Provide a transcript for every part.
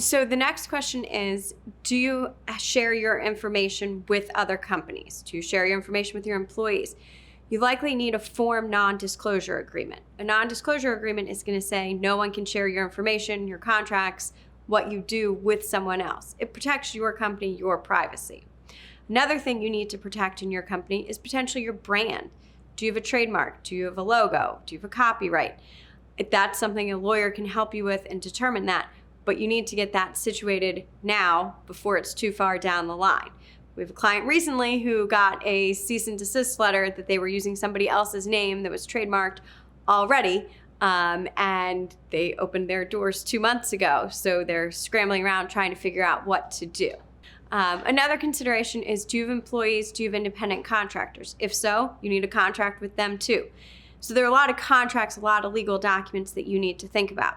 So the next question is, do you share your information with other companies? Do you share your information with your employees? You likely need a form non-disclosure agreement. A non-disclosure agreement is going to say no one can share your information, your contracts, what you do with someone else. It protects your company, your privacy. Another thing you need to protect in your company is potentially your brand. Do you have a trademark? Do you have a logo? Do you have a copyright? If that's something a lawyer can help you with and determine that, but you need to get that situated now before it's too far down the line. We have a client recently who got a cease and desist letter that they were using somebody else's name that was trademarked already, and they opened their doors 2 months ago, so they're scrambling around trying to figure out what to do. Another consideration is, do you have employees? Do you have independent contractors? If so, you need a contract with them too. So there are a lot of contracts, a lot of legal documents that you need to think about.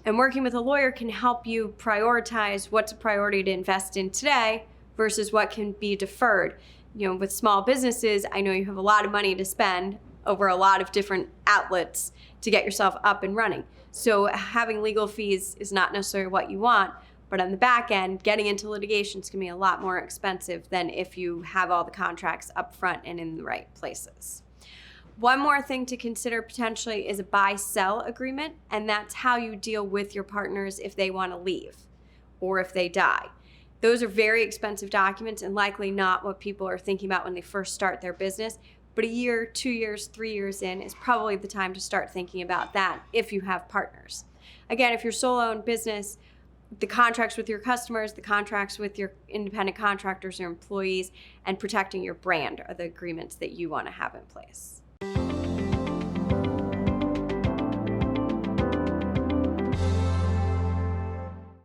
And working with a lawyer can help you prioritize what's a priority to invest in today versus what can be deferred. You know, with small businesses, I know you have a lot of money to spend over a lot of different outlets to get yourself up and running. So having legal fees is not necessarily what you want, but on the back end, getting into litigation is going to be a lot more expensive than if you have all the contracts up front and in the right places. One more thing to consider potentially is a buy-sell agreement, and that's how you deal with your partners if they want to leave or if they die. Those are very expensive documents and likely not what people are thinking about when they first start their business, but a year, 2 years, 3 years in is probably the time to start thinking about that if you have partners. Again, if you're solo-owned business, the contracts with your customers, the contracts with your independent contractors or employees, and protecting your brand are the agreements that you want to have in place.